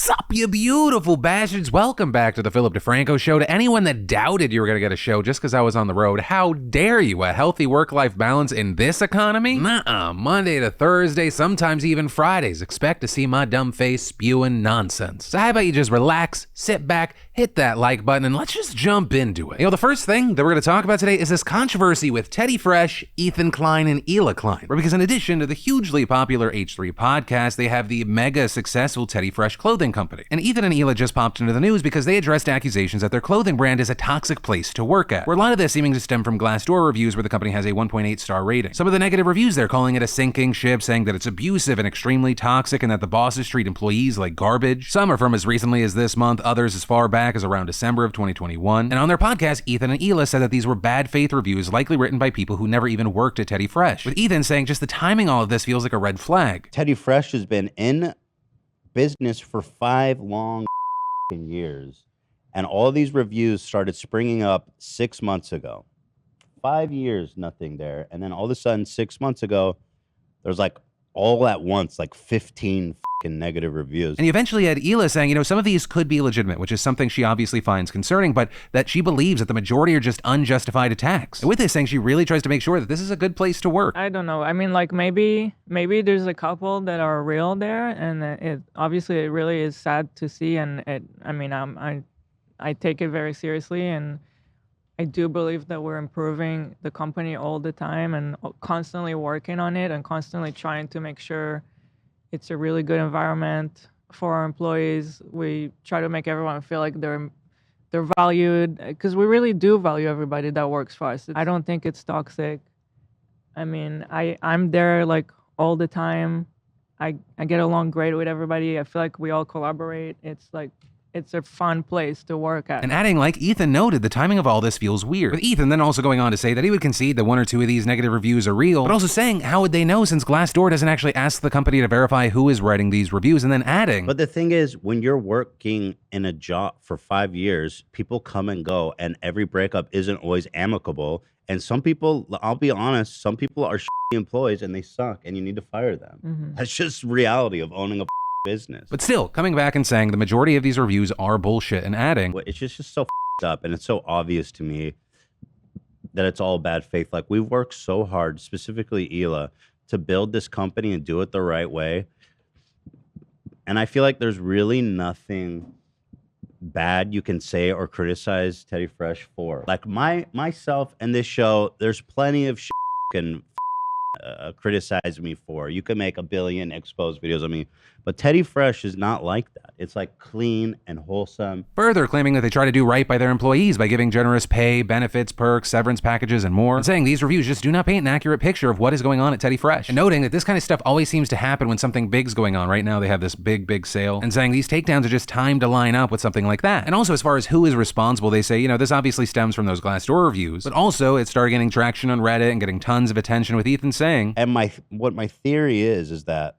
Sup, you beautiful bastards? Welcome back to the Philip DeFranco Show. To anyone that doubted you were going to get a show just because I was on the road, how dare you? A healthy work-life balance in this economy? Nuh-uh. Monday to Thursday, sometimes even Fridays. Expect to see my dumb face spewing nonsense. So how about you just relax, sit back, hit that like button, and let's just jump into it. You know, the first thing that we're going to talk about today is this controversy with Teddy Fresh, Ethan Klein, and Hila Klein. Because in addition to the hugely popular H3 podcast, they have the mega successful Teddy Fresh clothing company. And Ethan and Hila just popped into the news because they addressed accusations that their clothing brand is a toxic place to work at, where a lot of this seeming to stem from Glassdoor reviews where the company has a 1.8 star rating. Some of the negative reviews, they're calling it a sinking ship, saying that it's abusive and extremely toxic and that the bosses treat employees like garbage. Some are from as recently as this month, others as far back as around December of 2021. And on their podcast, Ethan and Hila said that these were bad faith reviews likely written by people who never even worked at Teddy Fresh, with Ethan saying just the timing all of this feels like a red flag. Teddy Fresh has been in business for 5 long years, and all these reviews started springing up 6 months ago. 5 years, nothing there, and then all of a sudden 6 months ago, there's like all at once like 15 negative reviews. And you eventually had Hila saying, you know, some of these could be legitimate, which is something she obviously finds concerning, but that she believes that the majority are just unjustified attacks. And with this saying, she really tries to make sure that this is a good place to work. I don't know. I mean, like maybe there's a couple that are real there, and it obviously it really is sad to see. And I take it very seriously, and I do believe that we're improving the company all the time and constantly working on it and constantly trying to make sure it's a really good environment for our employees. We try to make everyone feel like they're valued, because we really do value everybody that works for us. I don't think it's toxic. I mean, I'm there like all the time. I get along great with everybody. I feel like we all collaborate. It's a fun place to work at. And adding, like Ethan noted, the timing of all this feels weird. With Ethan then also going on to say that he would concede that 1 or 2 of these negative reviews are real, but also saying, how would they know since Glassdoor doesn't actually ask the company to verify who is writing these reviews, and then adding. But the thing is, when you're working in a job for 5 years, people come and go, and every breakup isn't always amicable. And some people, I'll be honest, some people are shitty employees and they suck and you need to fire them. Mm-hmm. That's just reality of owning a business. But still, coming back and saying the majority of these reviews are bullshit, and adding, it's just so up, and it's so obvious to me that it's all bad faith. Like, we've worked so hard, specifically Hila, to build this company and do it the right way. And I feel like there's really nothing bad you can say or criticize Teddy Fresh for. Like myself and this show, there's plenty of shit you can criticize me for. You can make a billion exposed videos of me, but Teddy Fresh is not like that. It's like clean and wholesome. Further claiming that they try to do right by their employees by giving generous pay, benefits, perks, severance packages, and more, and saying these reviews just do not paint an accurate picture of what is going on at Teddy Fresh. And noting that this kind of stuff always seems to happen when something big's going on. Right now they have this big sale, and saying these takedowns are just timed to line up with something like that. And also, as far as who is responsible, they say, you know, this obviously stems from those Glassdoor reviews, but also it started getting traction on Reddit and getting tons of attention, with Ethan saying, and what my theory is that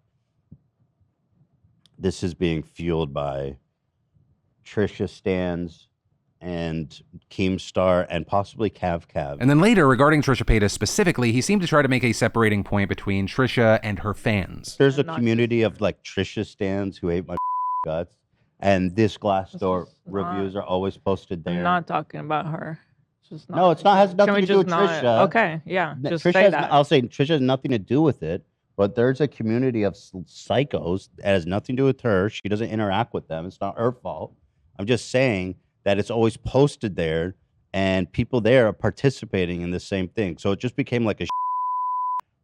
this is being fueled by Trisha Stans and Keemstar and possibly Cav. And then later, regarding Trisha Paytas specifically, he seemed to try to make a separating point between Trisha and her fans. There's a community of like Trisha Stans who hate my guts, and this Glassdoor reviews are always posted there. I'm not talking about her. No, it's not. Has nothing to do with Trisha. Okay, yeah, just Trisha say that. I'll say Trisha has nothing to do with it, but there's a community of psychos that has nothing to do with her. She doesn't interact with them. It's not her fault. I'm just saying that it's always posted there, and people there are participating in the same thing. So it just became like a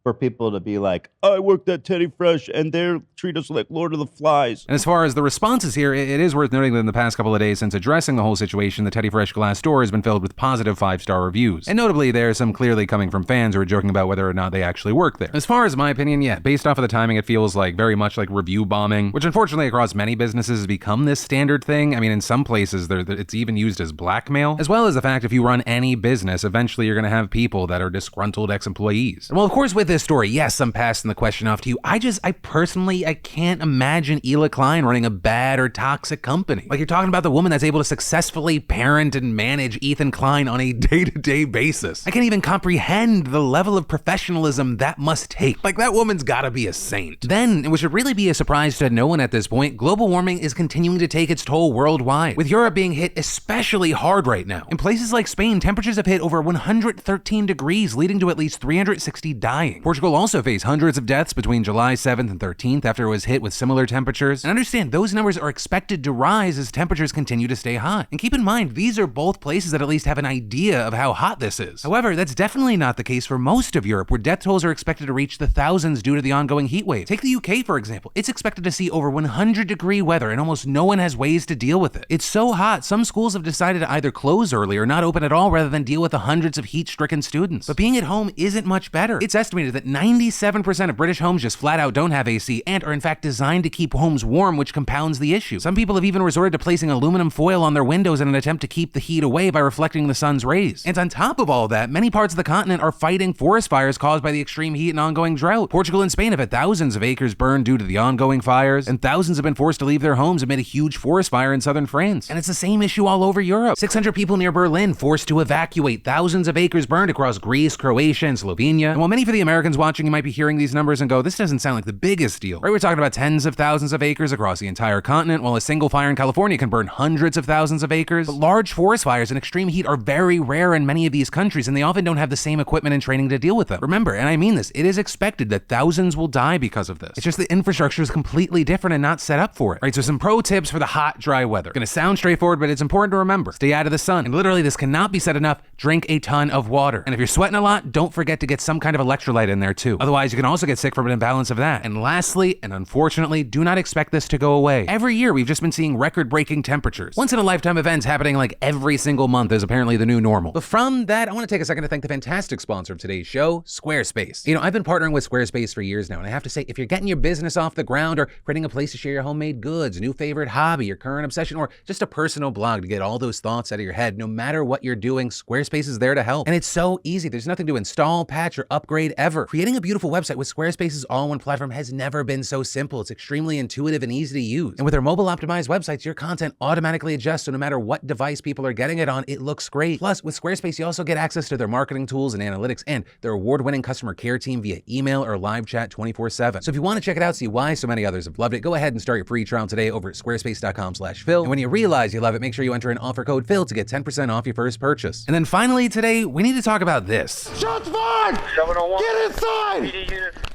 for people to be like, I worked at Teddy Fresh and they treat us like Lord of the Flies. And as far as the responses here, it is worth noting that in the past couple of days since addressing the whole situation, the Teddy Fresh Glassdoor has been filled with positive 5-star reviews. And notably, there are some clearly coming from fans who are joking about whether or not they actually work there. As far as my opinion, yeah, based off of the timing, it feels like very much like review bombing, which unfortunately across many businesses has become this standard thing. I mean, in some places, it's even used as blackmail, as well as the fact if you run any business, eventually you're going to have people that are disgruntled ex-employees. And well, of course, with this story, yes, I'm passing the question off to you. I personally can't imagine Hila Klein running a bad or toxic company. Like, you're talking about the woman that's able to successfully parent and manage Ethan Klein on a day-to-day basis. I can't even comprehend the level of professionalism that must take. Like, that woman's gotta be a saint. Then, which should really be a surprise to no one at this point, global warming is continuing to take its toll worldwide, with Europe being hit especially hard right now. In places like Spain, temperatures have hit over 113 degrees, leading to at least 360 dying. Portugal also faced hundreds of deaths between July 7th and 13th after it was hit with similar temperatures. And understand, those numbers are expected to rise as temperatures continue to stay hot. And keep in mind, these are both places that at least have an idea of how hot this is. However, that's definitely not the case for most of Europe, where death tolls are expected to reach the thousands due to the ongoing heat wave. Take the UK, for example. It's expected to see over 100-degree weather, and almost no one has ways to deal with it. It's so hot, some schools have decided to either close early or not open at all rather than deal with the hundreds of heat-stricken students. But being at home isn't much better. It's estimated that 97% of British homes just flat out don't have AC and are in fact designed to keep homes warm, which compounds the issue. Some people have even resorted to placing aluminum foil on their windows in an attempt to keep the heat away by reflecting the sun's rays. And on top of all that, many parts of the continent are fighting forest fires caused by the extreme heat and ongoing drought. Portugal and Spain have had thousands of acres burned due to the ongoing fires, and thousands have been forced to leave their homes amid a huge forest fire in southern France. And it's the same issue all over Europe. 600 people near Berlin forced to evacuate, thousands of acres burned across Greece, Croatia, and Slovenia. And while many for the Americans watching, you might be hearing these numbers and go, this doesn't sound like the biggest deal. Right, we're talking about tens of thousands of acres across the entire continent, while a single fire in California can burn hundreds of thousands of acres. But large forest fires and extreme heat are very rare in many of these countries, and they often don't have the same equipment and training to deal with them. Remember, and I mean this, it is expected that thousands will die because of this. It's just the infrastructure is completely different and not set up for it. Right, so some pro tips for the hot, dry weather. Gonna sound straightforward, but it's important to remember. Stay out of the sun. And literally, this cannot be said enough, drink a ton of water. And if you're sweating a lot, don't forget to get some kind of electrolyte in there too. Otherwise, you can also get sick from an imbalance of that. And lastly, and unfortunately, do not expect this to go away. Every year, we've just been seeing record-breaking temperatures. Once-in-a-lifetime events happening like every single month is apparently the new normal. But from that, I want to take a second to thank the fantastic sponsor of today's show, Squarespace. You know, I've been partnering with Squarespace for years now, and I have to say, if you're getting your business off the ground or creating a place to share your homemade goods, new favorite hobby, your current obsession, or just a personal blog to get all those thoughts out of your head, no matter what you're doing, Squarespace is there to help. And it's so easy. There's nothing to install, patch, or upgrade ever. Creating a beautiful website with Squarespace's all-in-one platform has never been so simple. It's extremely intuitive and easy to use. And with their mobile-optimized websites, your content automatically adjusts, so no matter what device people are getting it on, it looks great. Plus, with Squarespace, you also get access to their marketing tools and analytics and their award-winning customer care team via email or live chat 24/7. So if you want to check it out, see why so many others have loved it, go ahead and start your free trial today over at squarespace.com/Phil. And when you realize you love it, make sure you enter in offer code Phil to get 10% off your first purchase. And then finally today, we need to talk about this. Shots fired! Get inside!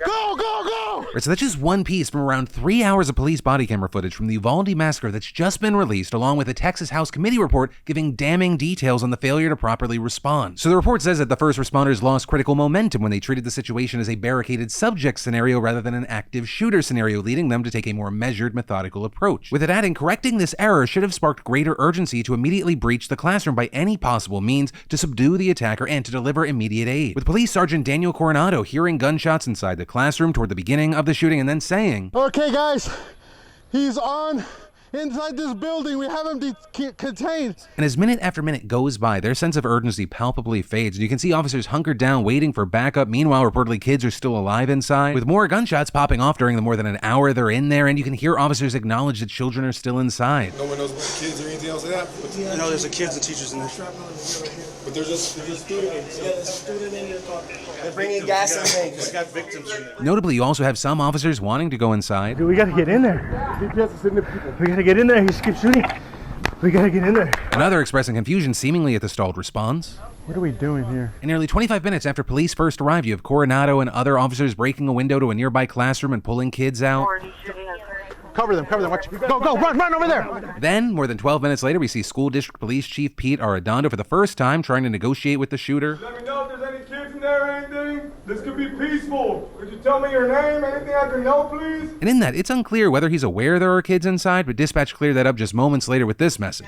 Go, go, go! Right, so that's just one piece from around 3 hours of police body camera footage from the Uvalde massacre that's just been released, along with a Texas House Committee report giving damning details on the failure to properly respond. So the report says that the first responders lost critical momentum when they treated the situation as a barricaded subject scenario rather than an active shooter scenario, leading them to take a more measured, methodical approach. With it adding, correcting this error should have sparked greater urgency to immediately breach the classroom by any possible means to subdue the attacker and to deliver immediate aid. With Police Sergeant Daniel Coronado hearing gunshots inside the classroom toward the beginning of the shooting and then saying, Okay, guys, he's on inside this building. We have him contained. And as minute after minute goes by, their sense of urgency palpably fades. And you can see officers hunkered down waiting for backup. Meanwhile, reportedly kids are still alive inside, with more gunshots popping off during the more than an hour they're in there. And you can hear officers acknowledge that children are still inside. No one knows about the kids or anything else like that? But I know there's kids and teachers in there. But they're just students. Yeah, there's a student in here. They're bringing gas and things. We got victims in there. Notably, you also have some officers wanting to go inside. Dude, we gotta get in there. We gotta get in there. He just keeps shooting. We gotta get in there. Another expressing confusion seemingly at the stalled response. What are we doing here? And nearly 25 minutes after police first arrive, you have Coronado and other officers breaking a window to a nearby classroom and pulling kids out. Cover them. Watch. Go, run over there. Then, more than 12 minutes later, we see School District Police Chief Pete Arredondo for the first time trying to negotiate with the shooter. Let me know if there's any kids in there or anything. This could be peaceful. Could you tell me your name? Anything I can know, please? And in that, it's unclear whether he's aware there are kids inside, but dispatch cleared that up just moments later with this message.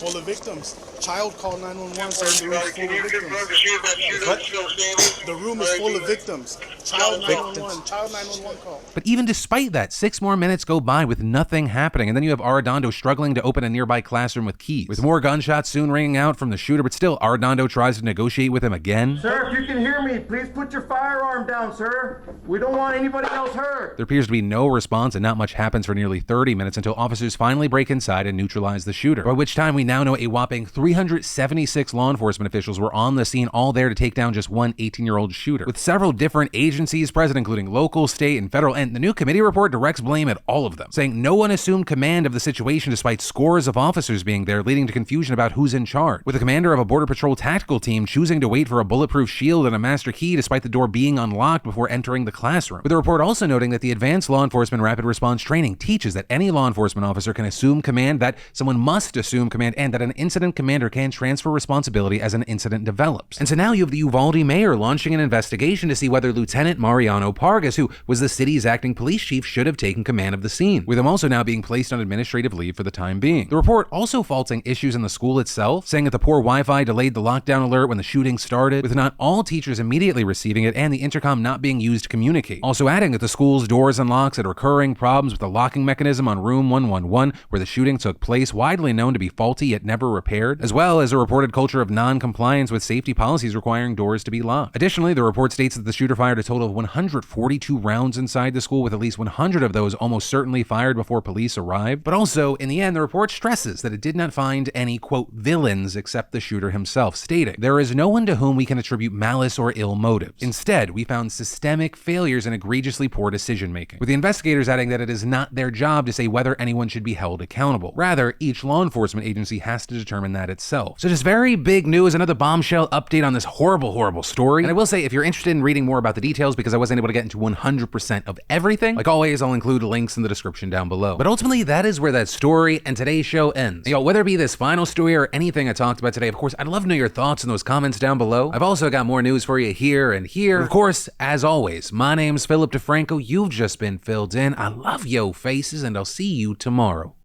full of victims. Child called 911 saying the room is full of victims. The room is full of victims. Child 911. Child 911 call. But even despite that, 6 more minutes go by with nothing happening, and then you have Arredondo struggling to open a nearby classroom with keys. With more gunshots soon ringing out from the shooter, but still, Arredondo tries to negotiate with him again. Sir, if you can hear me, please put your firearm down, sir. We don't want anybody else hurt. There appears to be no response, and not much happens for nearly 30 minutes until officers finally break inside and neutralize the shooter, by which time we now know a whopping 376 law enforcement officials were on the scene, all there to take down just one 18-year-old shooter. With several different agencies present, including local, state, and federal, and the new committee report directs blame at all of them, saying no one assumed command of the situation despite scores of officers being there, leading to confusion about who's in charge, with the commander of a Border Patrol tactical team choosing to wait for a bulletproof shield and a master key despite the door being unlocked before entering the classroom. With the report also noting that the Advanced Law Enforcement Rapid Response Training teaches that any law enforcement officer can assume command, that someone must assume command, and that an incident commander can transfer responsibility as an incident develops. And so now you have the Uvalde mayor launching an investigation to see whether Lieutenant Mariano Pargas, who was the city's acting police chief, should have taken command of the scene, with him also now being placed on administrative leave for the time being. The report also faulting issues in the school itself, saying that the poor Wi-Fi delayed the lockdown alert when the shooting started, with not all teachers immediately receiving it and the intercom not being used to communicate. Also adding that the school's doors and locks had recurring problems with the locking mechanism on room 111, where the shooting took place, widely known to be faulty yet never repaired, as well as a reported culture of non-compliance with safety policies requiring doors to be locked. Additionally, the report states that the shooter fired a total of 142 rounds inside the school, with at least 100 of those almost certainly fired before police arrived. But also, in the end, the report stresses that it did not find any, quote, villains except the shooter himself, stating, "There is no one to whom we can attribute malice or ill motives. Instead, we found systemic failures and egregiously poor decision-making," with the investigators adding that it is not their job to say whether anyone should be held accountable. Rather, each law enforcement agency has to determine that itself. So just very big news, another bombshell update on this horrible, horrible story. And I will say, if you're interested in reading more about the details, because I wasn't able to get into 100% of everything, like always, I'll include links in the description down below. But ultimately, that is where that story and today's show ends. Yo, whether it be this final story or anything I talked about today, of course, I'd love to know your thoughts in those comments down below. I've also got more news for you here and here. Of course, as always, my name's Philip DeFranco. You've just been filled in. I love yo faces, and I'll see you tomorrow.